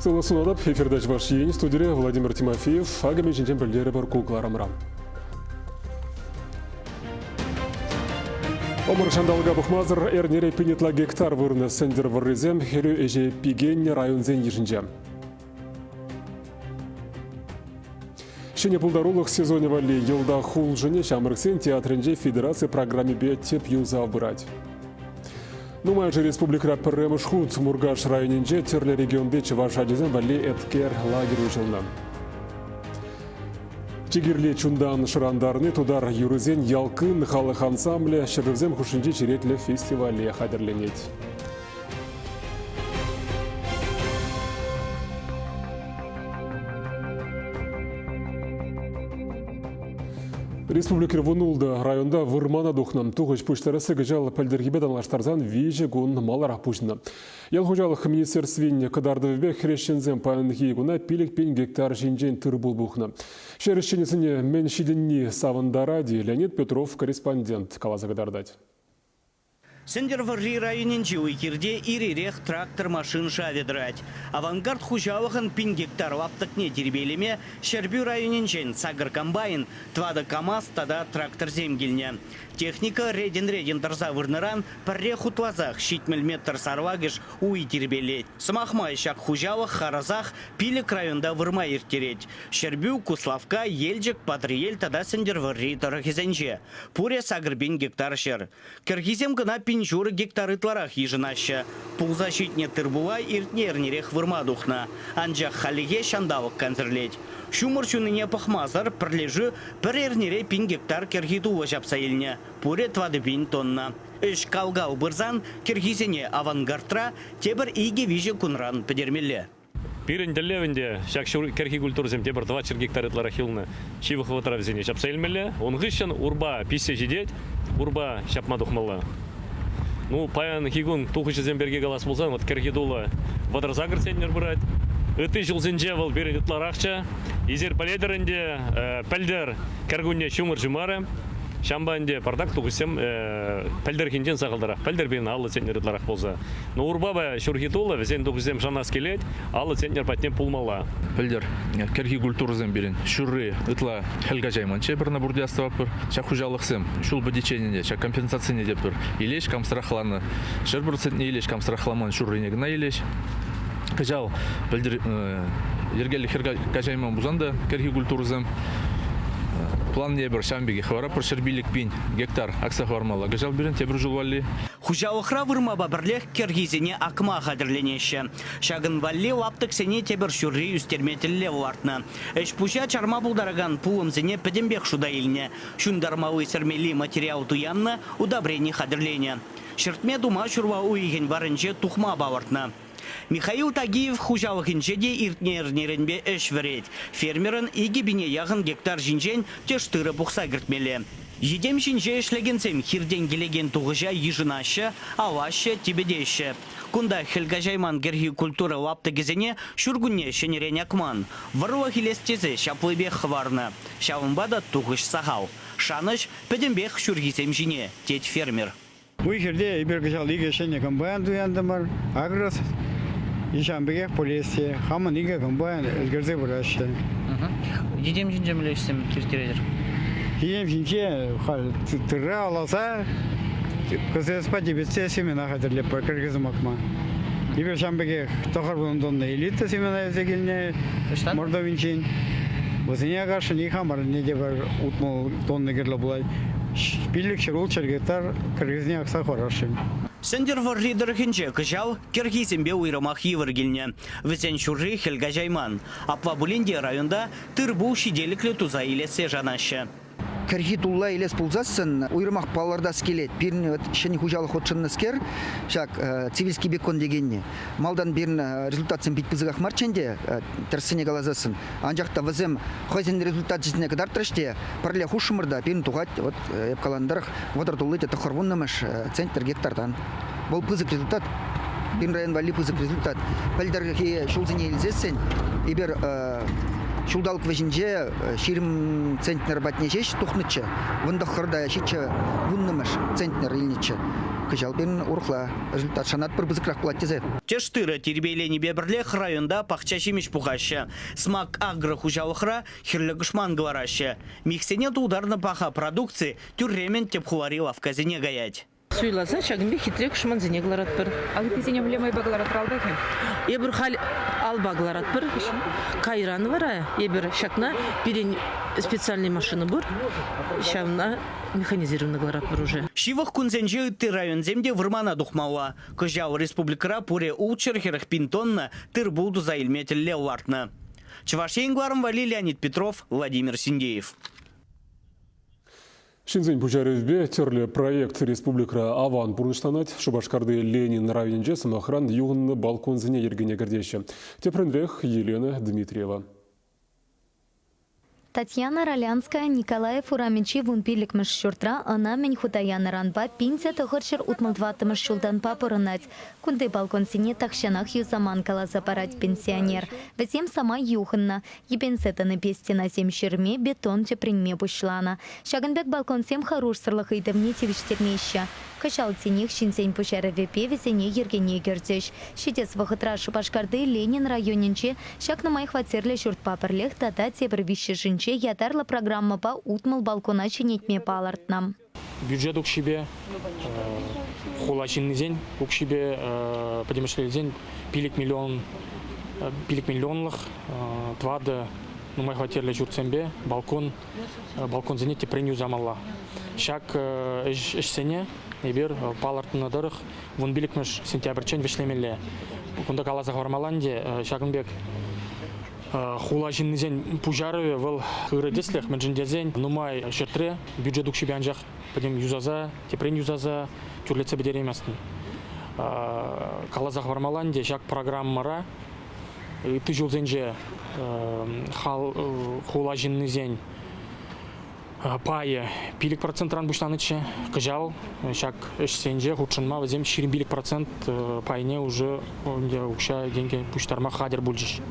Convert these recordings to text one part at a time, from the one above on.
Стыла сунадап, эфирдач ваш ейін студире Владимир Тимофеев, агаме жинжен бірлері бар кукларамрам. Омыр шандалға бұқмазыр әрнере пенетла гектар вырны сендер выррезем, хері әже пигенне районзен ежінже. Шене пулдарулық сезоне вали елда хул жыне шамырксен театрынже федерация программе бе теп юза бұрад. Нумайжы республика пірреміш худ Мургаш районенже терлі регионде чываш адезен вали эткер лагерь ұжылны. Чигирле чундан шырандарны тудар юрызен ялкын халық ансамбле шырывзем хушынже черетлі фестивале хадерленет. Республика Вунулда районда вырмана духнам туғыш пуштарысы гыжал пәлдергебедан лаштарзан вежі гун маларақ пушына. Ялхужалық министерствен кадардывбе хрещензем паянхи гуна пилік пен гектар жинжен тыр бұл бұхна. Шерішченесіне мен шиденні савандаради Леонид Петров, корреспондент, калаза гадардать. Сендерварри районенче уйкерде иререх трактор машин шаведрать. Авангард хужавахын пин гектар лаптыкне тербелеме Шербю районенчен сагыр комбайн, твада КамАЗ тада трактор земгельне. Техника реден тарза вырныран парре хутвазах щитмель метр сарвагыш уй тербелет. Самахмай шак хужавах харазах пилик районда вырма иртереть. Шербю, Куславка, Ельджик, Патриель тада Сендерварри тарахизенче. Пуре сагыр бин гектар шер. Киргизем гына пинжуры гектары тларах ежинаща. Пулза щитне тырбула иртнернерех вырма духна. Анжах халиге шандавок концерлеть. Шумырчуныне пахмазар прилежу перернере пин гектар киргиту жапса елне. Пуре 20 тонна. Үш калга убырзан киргизене авангардра тебір иге виже кунран педермелле. Пирен делевенде шакшур керхи культурзем тебір 20 гектар тларахилны чивых ватравзене жапса елмелле. Он гыщан урба писе жидеть, урба шапмадухмалла. Ну, паян хигун тухышы земберге галас болсан, вот керхидула ватразагр сеннер брать. Эти жылзенже вал берен тларахча, изер паледеренде пәлдер кергунне шумыр жумары. Шамбанде пардак тугысем пәлдер хинжен сағылдарақ. Пәлдер бен аллы сеннер тларах болса. Но урбаба шурхитула, везен тугысем жанас келет, аллы сеннер патнем пулмала. Пәлдер керхи культурзем берен шуры ытла хелга жайманче бірна бурдиястывап бір. Шак хужалықсем, шул бадиченінде, шак компенсацияне деп бір. Илеш камстрахланы, шербір центне илеш камстрахламан шуррыне гына илеш. Кажал пәлдер ергелі херга жайман бузанда керхи культурзем. План не бір шамбеге хвара пір шербилік пин гектар акса хвармала. Гажал берен тебір жыл валли. Хужалықра вырма бабірлех киргизене акма қадірленеші. Шагын валли лаптық сене тебір шүрри үстерметілі вартны. Эш пуща чарма бұлдараган пуымзене пәдембек шуда илне. Шундармауы сермели материал туянны удобрение қадірлене. Шыртме дума шурва уйген варынче тухма бавартны. Михаил Тагиев хужалықынче де иртнернеренбе эш верет. Фермерын иге бине яғын гектар жинжен тештыры бұқса кіртмелі. Едем жинже эшлегенсем хирден келеген туғыжа ежінашы, авашы, тебедеші. Кунда хелгажайман герги культура лапты кезене шүргүнне шенерен акман. Варлы хилестезе шаплыбек хварны. Шавымбада туғыш сағау. Шаныш пәдембек шүргисем жине, тет фермер. Уйхерде ибергажал иге шене комбайн дуяндымар, агрос. Ишамбеге полиция, хаман иге комбайн элгерзе бурашты. Едем жинжемлешсем киртередер. Едем жинже тырра аласа, кызеспа дебетсе семена хатерлеп кыргызым акма. Ибер шамбеге тохар бундонда элита семена езегилне мордовинчин. Возыне каршы не хамар не дебар утмол тонны герле булай. Пилік шырул чергетар кыргызне акса хорашым. Сендерварри дырхинче кыжал киргизембе уйрамах евергилне. Везен шурри хелга жайман. Апва булинде районда тырбу шиделіклі туза илесе жанашы. Кірхи тулла елес пулзасын, уйрымақ баларда скелет. Бірін шыны хужалық отшынны скер, шак цивильский бекон дегенне. Малдан бірін результатсын битпізігақ марченде, тірсіне қалазасын. Анжақта візім хозин результат жізіне кадар тұрыште, парле хушымырда бірін туғат, епкаландырық, водар туллыйте тұқырвуннымыш центр гектардан. Бұл пызық результат. Бірін район вали пызық результат. Пәлдерге шулзіне елзесін, ебер Шулдалык вежинже ширим центнер батнежеш тухнычы. Вында хырда шиче вуннымыш центнер илниче. кыжал берін урхла результат шанат бір бізікрақ болады тезе. Тештыры тербейлені бебірлех районда пақча шемеш пухашы. Смак агро хужалықра хірлі гышман гварашы. Миксене тударны паха продукции тюрремен тепхуари лавказине гаять. Суйласа, шагынбе хитрек шманзине гларат бір. Алгипизине влемай багларат ралдахи. Ебір хал алба гларат бір. Кайраны вара. Ебір шакна перен специальный машина бір. Шавна механизированный гларат бір уже. Шивах кунзенжи ты район земде вырмана духмауа. Кожал республикара пуре улчерхерах пинтонна тыр булду за ильметель левартна. Чевашень гларом вали Леонид Петров, Владимир Синдеев. Шинзен Пучаревбе терлі проект республикра аван бұрныштанат, Шубашкарды Ленин районже самохран юғынны балконзіне ергене кірдеші. Тепренрех Елена Дмитриева. Татьяна Ролянская, Николай Фурамичи вунпилик мышшуртра, она мен хутаяна ранба, пинця тохыршыр утмылдваты мышшулдан папырынать. Кунды балконсине тахшанах юзаман каласа парать пенсионер. Весем сама юхынна. Епенсетаны пестина сем шерме, бетон тепринме пушлана. Шагынбек балконсем харуш сырлых идемне тевиштернеща. Кашал тенех шинсень пушаровепе весене ергене гердеш. Шитес вахытра Шубашкарды Ленин районенче, шак на моих хватерле шурт паперлех тата тебрвище жинче ятарла программа по утмал балкона чинетме палартнам. Бюджет укшибе, хулачинный день, укшибе, подемышлый день, пилик миллионлых, твады, на моих хватерле журтсембе, балкон занятия приню замала. Шак эшсене, ебер палартына дырых, вон биликмеш сентябрьчен вишлемелле. Кунда калаза хвармаланде, шагынбек хула жиннизен пужары выл кырыдеслех менжиндезен нумай шертре бюджет укшибе анжах подем юзаза, тепрен юзаза, тюрлеце бедереместін. Калаза хвармаланде шак программара ты жылзенже хула жиннизен пайы пилик процентран буштанычы кыжал шак эшсенже худшынма вазем 20% пайне уже укша деньги пуштарма хадер бульжиш.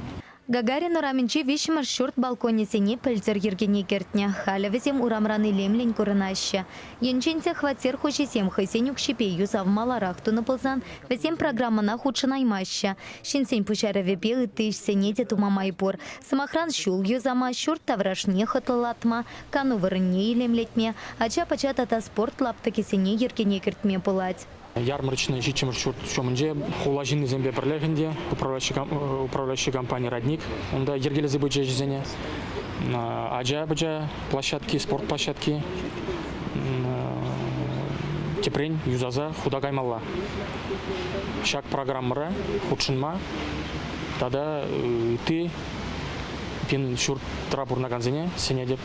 Гагарин ураменче виш маршрут балконесене пельзер ергене кертня. Халя везем урамраны лемлень курынаща. Янченсе хватер хошесем хайсен укшипе юзав маларах тунапылзан, везем программана худшынаймаща. Шинсен пушаровепе ытыш сенете тумамайпор. Самохран шул юзама шурт таврашне хатылатма, кану вырынне лемлетме, ача пача тата спорт лаптакесене ергене кертме пылать. Ярмарочный жичим маршрут шомынже хула жинный зембе бірлегінде управляющий компания «Родник». Онда ергелезі бөджі жезене. Ажа бөджі площадки, спорт площадки. Тепрень, юзаза, худагаймалла. Шак программыра, худшынма. Тада ты пен шурт трабурнаганзене сене деп.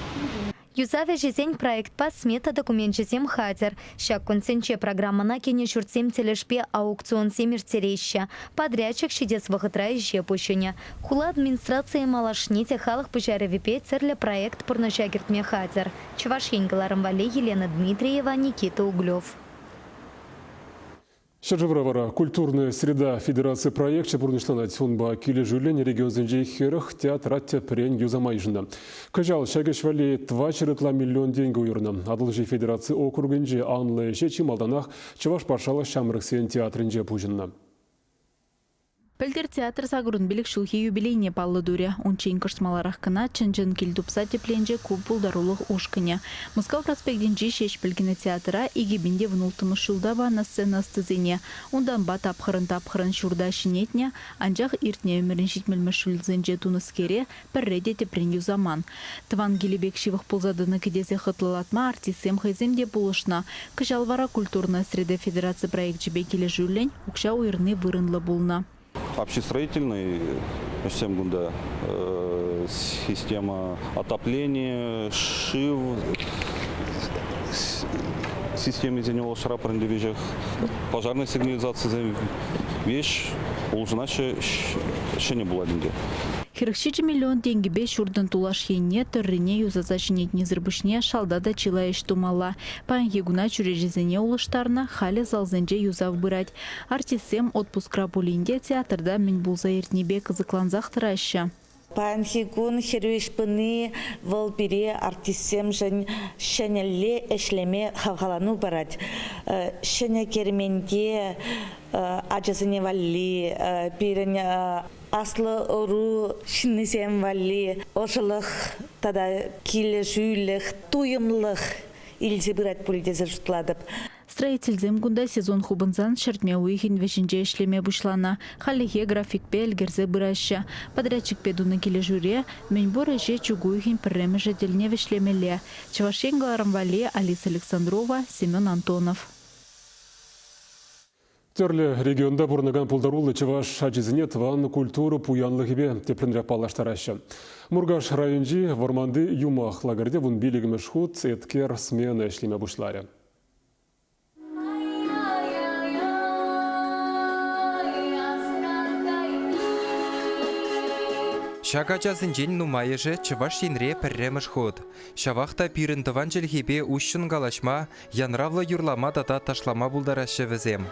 Юзаве жезень проект по смета документ жезем хатер. Шак консенче программа на кене шурцем телешпе аукцион семертереща. Подрядчик шидес вахытра еще пущеня. Хула администрация малашните халах пожаревипе церля проект порношагертме хатер. Чувашеньгаларам вале Елена Дмитриева, Никита Углев. Шаржевравара культурная среда Федерации проекта бурнышланат сонба киле жюлен регион зенжей херах театра тепрен юзамайжында. Кажал шагешвали 2,2 миллион деньги уйрна. Адылжи Федерации округенже анлы жечи малданах Чаваш Пашала Шамрыксен театрынже пужынна. Пельдер театр сагрун билик шулхи юбилейне паллы дуре. Ончейн кышмаларах кына чынжын килдупса тепленже куб булдарулық ушкыне. Москва проспектенжи шеш пілгіні театра игебінде внултымы шулдава на сцена стызыне. Ондан ба тапхырын шурда шинетне, анжақ иртне өмірін житмелмі шулзенже туныскере пірреде тепрен юзаман. Тван гелебек шивых пулзадыны кедесе хытлылатма артисем хайземде булышна. Кыжалвара культурная среда Федерации проект жібе келе жүлен, укша уйрны вырынлы булна. Общестроительный, система отопления, шив, система зеневого шрапа индивижах, пожарная сигнализация, вещь, улжиначе еще не было деньги. Хиркшичи миллион деньги бе шурдан тулаш енне törрене юзаза шинетне зырбышне шалдада чилаеш тумала. Пан егуна чурежезене улыштарна халі залзенже юзав бырать. Артисем отпускра булинде театрда мен булза ертнебе кызыкланзақ тыраща. Панхигун херюшпыны волбире артистем жен шенелле эшлеме хавгалану барать. Шене керменде ажазыне валли, пирен аслы ору шиннесем валли, ошылық тада киле жүйлік, туйымлық илзе бирать пульдезе жутладып. Строительзем гунда сезон хубынзан шертме уйхин вешінже ішлеме бұшлана. Халихе графикпе әлгерзе бұрайшы. Подрядчикпе дуны келе жүре, менбор әже чугуйхин пірремі жеделіне вешлемеле. Чавашенгаларым вале Алиса Александрова, Семен Антонов. Терлі регионда бұрныған пұлдарулы Чаваш ажизіне тван культуру пуянлығыбе тепленрек палаштарашы. Мургаш районжи варманды юмах лагерде вун билігімі шхуд еткер смена ішлеме бұшлары. Шагачасын жен нумайыжы Чаваш енре пірреміш ход. Шавақта пиріндіван jelhebe ушын галашма, янравлы юрлама дата ташлама бұлдарашы візем.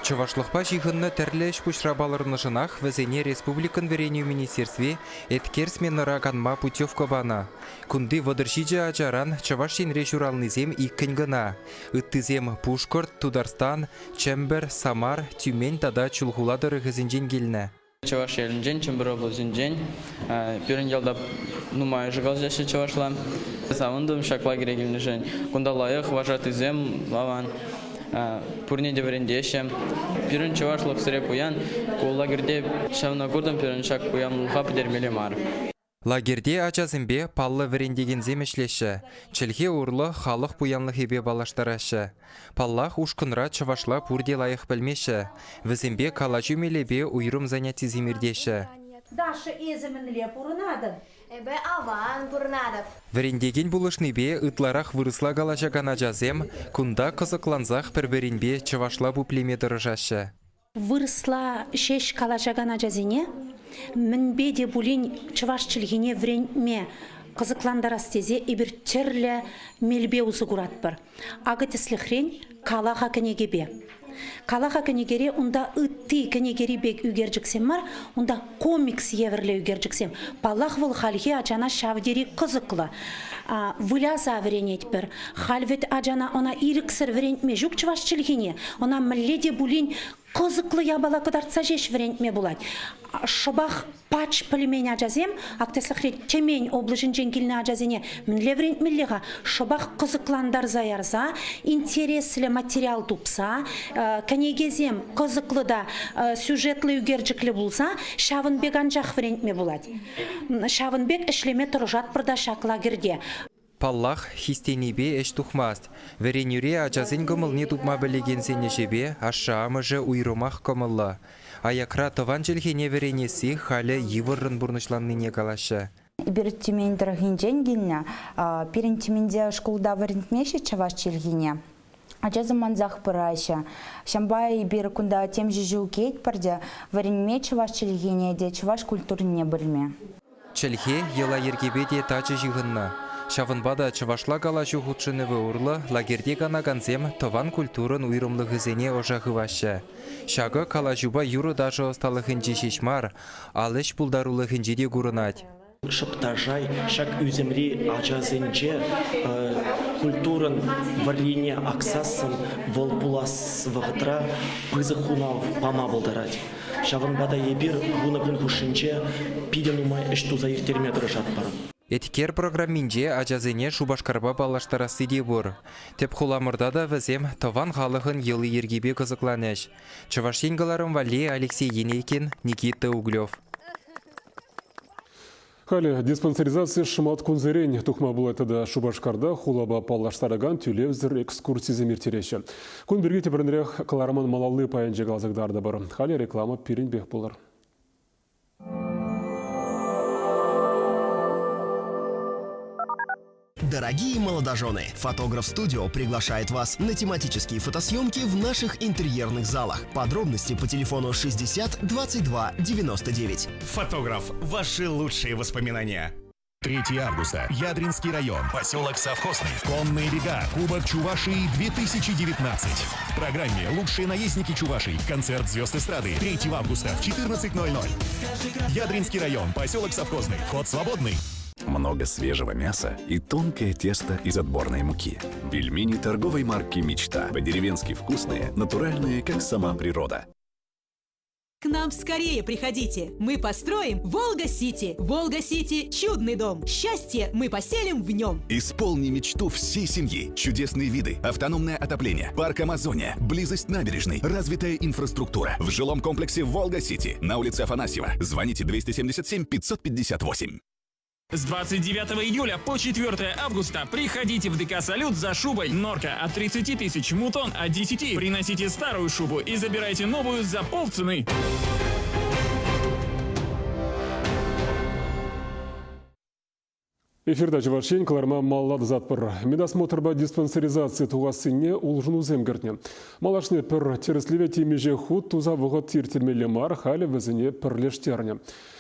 Чавашлықпа жиғынны тәрліш пұшрабаларыны жынақ візене республикан верению министерстве эткерсмен раганма путевка бана. Күнді водыршиджа ажаран Чаваш енре журалнызем иккінгіна. Үттізем Пушкорт, Тударстан, Чембер, Самар, Тюмень тада чулхуладыры ғызінжен келіні. Чаваш елінжен, Чембер облызінжен. Пөрін елда нумай жығал жашы Чавашла. Савындым шакла керегіліні жен. Күнда лайық важатызем лаван. Пурне деверендеше. Пирин Чавашлық сіре пуян. Кол лагерде шавна көрдім пирин шак пуян луха пидермелі мар. Лагерде ачазымбе паллы верендеген земешлеші. Челхе урлы халық пуянлық ебе балаштарашы. Паллах ушкынра Чавашла пурде лайық білмеші. Візімбе калачу мелебе уйрым занятий земірдеші. Даша ezimинле пурынады. Эбе аван пурынады. Верендеген булышныбе ытларах вырысла галачагана жазем, кунда қызықланзақ бір-бірінбе Чавашла буплеме дырыжашы. Вырысла шеш калачагана жазене, мінбе де булин Чавашчылгене вренме қызықландарас тезе ибір терлі мелбе ұзы күрат бір. Ағытыслы хрен калаға кенегебе. Калаға кенегере онда үтті кенегері бек үгерджіксем мар, онда комикс еверле үгерджіксем. Палах выл халхи ачана шавдері қызықлы. Выляза веренет бір. Халвет ачана она иріксір верентме жүк Чавашчылгене. Она мілледе булин қызықлы ябала кыдартса жеш верентме булать. Шыбақ пач пілімен ажазем, ақтеслықрет темень облыжын женгіліне ажазене мінле верентмеліға шыбақ қызықландар заярза, интереслі материал тупса, кәнегезем қызықлыда сюжетлі үгерджіклі болса, Шавынбек анжақ верентме булать. Шавынбек ішлеме тұржат бірда шақлагерде. Паллах хистенебе эш тухмаст. Веренюре ажазын гымыл не тупма білеген сенешебе, ашшаамыжы уйрымақ кымылла. Аякра тыван jelhene веренесі халі евыррын бұрнышланныне калашы. Бір тюмень дұрғынжен геліне, перін тюменде школда варентмеші Чаваш jelhene. Ажазым манзақ пырайшы. Шамбай бір күнда тем жежу кейт бірде варенме Чаваш jelhene де Чаваш культуріне білме. Челхе ела ергебе де тачы жиғынна. Шавынбада Чавашла калашу худшынывы урлы лагерде гана ганзем тыван культурын уйрымлы гызене ожағывашы. Шағы калашуба юры даже осталығынжи шешмар, алыш пулдарулы хынжиде гурынать. Шыптажай шак үземри ажазынже культурын варлине аксасын волпулас вағытра пызы хунав пама болдарать. Шавынбада ебір гунагын хушынже пиден умай эштуза ертерме дырыжат барым. Эткер программинже ажазыне шубашкарба балаштарасы де бұр. Теп хуламырда да візем тыван халығын елы ергебе қызықланеш. Чавашенгаларым вале Алексей Енейкин, Никита Углев. Халі диспансеризация шымат күнзерен тұқма бұл айтыда Шубашкарда хулаба паллаштараган түлевзір экскурсия земіртереші. Күн бірге тепірінірек Қалараман Малалы пайынже қалзықдарды бар. Халі реклама перенбек болар. Дорогие молодожены, фотограф-студио приглашает вас на тематические фотосъемки в наших интерьерных залах. Подробности по телефону 60 22 99. Фотограф. Ваши лучшие воспоминания. 3 августа. Ядринский район. Поселок Совхозный. Конные бега. Кубок Чувашии 2019. В программе «Лучшие наездники Чувашии». Концерт звезд эстрады. 3 августа в 14:00. Ядринский район. Поселок Совхозный. Вход свободный. Много свежего мяса и тонкое тесто из отборной муки. Пельмени торговой марки «Мечта». По-деревенски вкусные, натуральные, как сама природа. К нам скорее приходите. Мы построим Волга-Сити. Волга-Сити – чудный дом. Счастье мы поселим в нем. Исполни мечту всей семьи. Чудесные виды, автономное отопление, парк Амазония, близость набережной, развитая инфраструктура. В жилом комплексе Волга-Сити на улице Афанасьева. Звоните 277 558. С 29 июля по 4 августа приходите в ДК «Салют» за шубой Норка от 30 тысяч, Мутон от 10. Приносите старую шубу и забирайте новую за полцены. Эфирда Чувашень, Кларма Маллад Затпыр. Медосмотрба диспансеризации туғасыне улжыну земгіртне. Малашны пір тересливе темеже худ туза вғыт тиртелмелі мар халі візіне пірлештерне.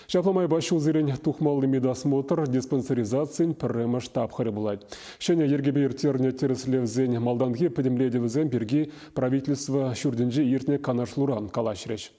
Шапламай башыл зерен тухмалды медосмотр диспансеризациян пірі масштаб хары бұлайды. Шене ергебе ертерне тереслевзен малданге пөдемледі візен бірге правительство шүрдінже ертіне канашлуран калашреш.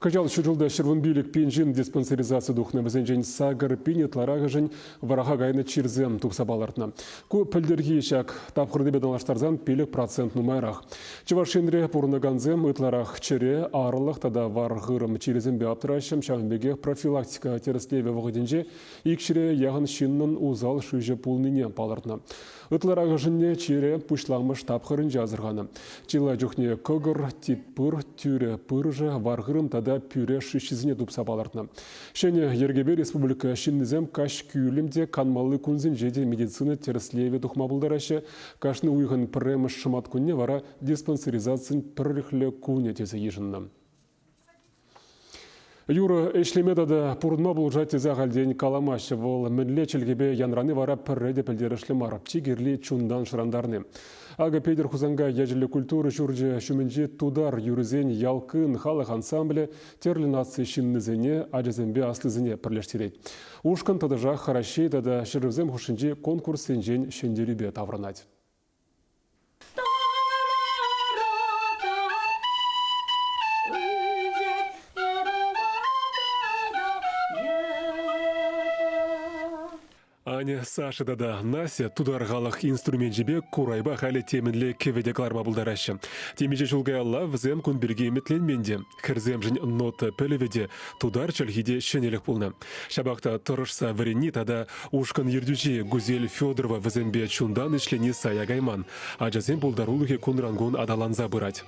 Кажал шүрілді шырвынбилік пенжин диспансеризация духны візенжен сагыр пенетлараға жын вараға гайны чирзем тұқсабалартына. Ку пілдерге ешак тапқырды бедалаштарзан пелік процент нумайрақ. Чывашенре пұрныганзем ытларақ чире арылық тада варғырым чирзем беаптырашым шағынбеге профилактика тереслеве вғыденже икшіре яғын шиннын узал шүйже пулныне палартына. Ытлараға жынне чире пұшламыш тапқырын жазырғаны. Чила жүхне көгір, типпыр, тюре пыржы, варғырым тада пюре шишізіне дұпса балартына. Шене ергебе республика шиннізем каш күйілімде канмалы күнзін жеде медицина тереслеве тұхмабылдарашы кашны уйғын пірреміш шымат күнне вара диспансеризациян пірріхлі күне тезі ежінна. Юра эшлемедада пурдма булжат теза ғалден каламашы вол мінле челгебе янраны вара пірреде пілдерішлі марап чигерли чундан шырандарны. Ага Пейдер Хузанга ежелі культуры жүрже шуменже тудар юрізен ялкын халық ансамблі терлі нации шиннізене ажызембе аслызене пірлештерет. Ушкан тадыжа харашей тада шырывзем хушынже конкурс сенжен шендерібе тавранать. Аня Саша дада Нася тударғалық инструмент жібе курайба халі темінлі кеведе кларма бұлдарашы. Темеже жылғай алла візем күн бірге еметленменде. Кірзем жын ноты пөліведе тудар чалхиде шенелік бұлны. Шабақта тұрышса варени тада ушкан ердюжи Гузель Федорова візембе чундан ішлені сая гайман. Ажазем бұлдарулығы күнрангун адаланза бұрать.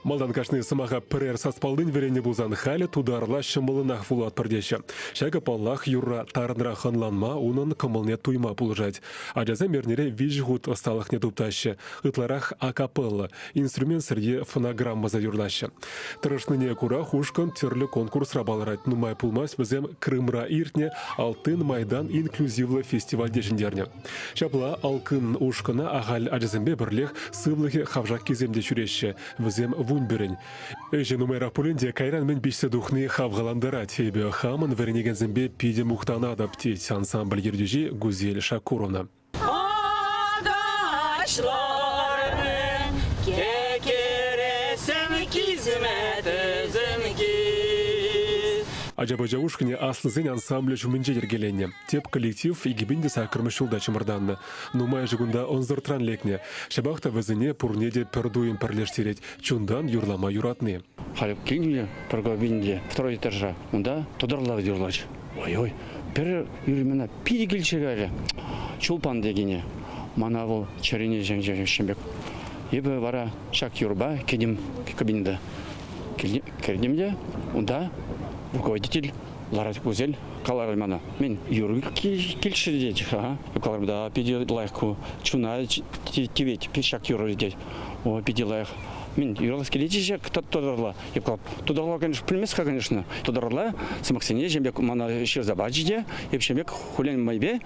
Малдан кашны сымаға пірер саспалдың верені бұлзан халі тударла шымылынақ фулат пірдеші. Шәгі паллах юрра тарынра ханланма унын кымылне туйма пулжать. Ажаза мернере вижгут осталық не тупташы. Ытларах акапелла, инструмент сірге фонограмма заюрдашы. Тұрышныне кура хушкан терлі конкурс рабалырать. Нумай пулмас візем Крымра иртне алтын майдан инклюзивлы фестиваль дешіндерне. Шапла алкын ушкана ағал ажазембе бірлех сывлығы хавжак кеземде чүреші. Візем вунберін. Эжі нумайрақ пулінде кайран мен бешсе духны хавғаландырат. Ебе хамын вернеген зімбе пиде мухтана адаптеть ансамбль ердюжи Гузель Шакуровна. Ажабажа ушкіне аслызын ансамблі жүмінже ергеленне. Теп коллектив игибінде сақырмыш жылда чымырданны. Нумай жығында онзыртран лекне. Шабақта візіне пурнеде пердуын пірлештерет. Чундан юрлама юратны. Халеп келгілі піргабінде второй этажа. Онда тодарлар юрлач. Ой-ой, пір юримена пиде келчегалі. Чулпан дегене. Мана бұл чарине жәңжәңшембек. Ебі вара шак юрба кедім кабинда. Кердемде, онда руководитель Ларат Гузель Калармана. Мен юрик келші дедік. Калармада пиде лайку чуна тивет пешак юры дедік. О, пиде лайк. Мен юрлас келетешек тодорла. Епкалап, тодорла, конечно, пілмесқа, конечно. Тодорла, самақсене, жембек мана шер забаджиде, епшембек хулен майбе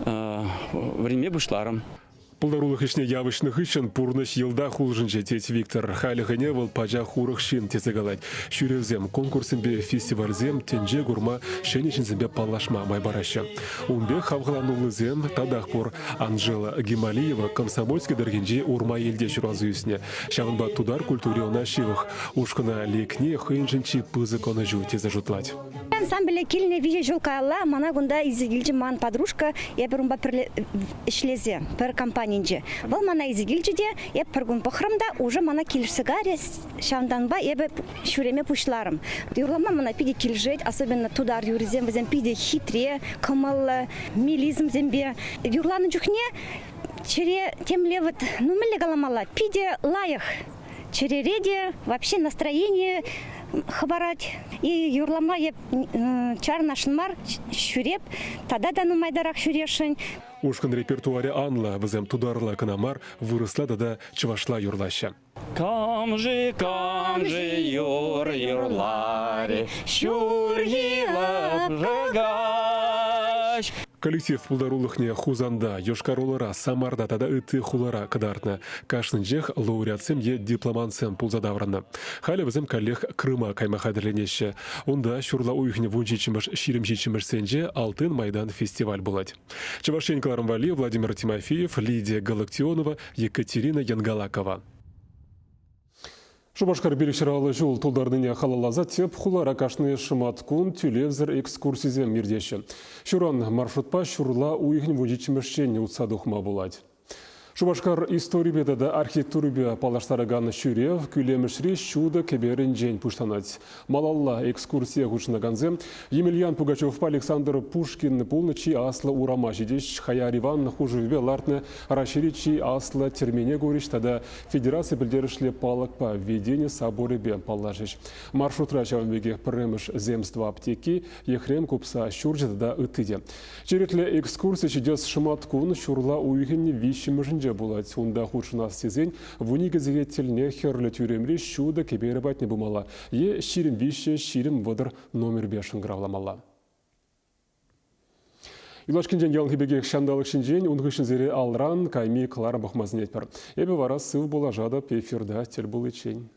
время бұшларым. Пулдарулых ишне явышных ишен пурныш елда хулжынче теть Виктор Халихане вол пажа хурых шин тезегалать. Шюревзем конкурсымбе фестивальзем тенже гурма шенечинзембе палашма майбараща. Унбе хавгаланулызем тадахпур Анжела Гималиева комсомольский доргенже урма елде шуразуюсне. Шагынба тудар культуре она шивых. Ушкана лекне хынжинчи пызык оны жу тезажутлать. Ансамбле кильне вije жулкала, мана гунда изигилчи ман подружка, я берумба ишлезе, пер компанинже. Был мана изигилчиде, я пергун похрамда, уже мана кильшсигаре, шанданба, я бы шуреме пушларым. Юрлама мана пиде кильжеть, особенно тудар юризем, везем пиде хитре, камал, милизм зембе. Юрланы джухне, чере тем левот, ну меле галамала, пиде лаях. Черереде, вообще настроение хабарать. И юрлама еп чарнашынмар шүреп, тада да нумайдарак шүрешін. Ушкан репертуаре анла, візем тударла канамар, выросла да чывашла юрлаща. Камжи, юр, юрлари, щур елап жыгач. Коллектив пулдарулыхне хузанда, Йошкар-Олара, Самарда тада ыты хулара кадартна. Кашнынжех лауреатсем е дипломантсем пулзадаврана. Халі візем коллег Крыма каймахадырленеше. Онда шурла уйхне вунчичимыш ширимчичимыш сенже Алтын Майдан фестиваль булать. Чавашенькаларым Вали, Владимир Тимофеев, Лидия Галактионова, Екатерина Янгалакова. Шубашкар билікшіралы жол тұлдарныне халалаза теп хулара кашны шыматкун тюлевзір экскурсизем мирдеші. Шуран маршрутпа шурла уйхін вуджичимешчен ұтсадухма булать. Шубашкар истории бедада архитектурбе палаштараган шүрев күлемішри шуды кеберін жен пуштанать. Малалла экскурсия гучнаганзе Емельян Пугачев Александр Пушкин полночи асла урама жидеш Хаяр Иван хужеве лартны расширичи асла термене гориш тада федерация білдерішле палак по введению соборебе палажиш. Маршрут рачаванбеге премыш земства аптеки ехрем купса шуржеда да ытыде. Черетле экскурсия чидес шыматкун шурла уйхенне вищемыжын булать. Унда худшына сезень вунигезеге телне херлі тюремре шуда кебері батне бумала. Е ширим вище, ширим водыр номер 5 гравламала. Илашкинжен ялгибеге шандалық шинжен, унгышын зере алран кайми клара бахмазын етпір. Эбі вара сыв бола жадап эфирда тел бұл ечен.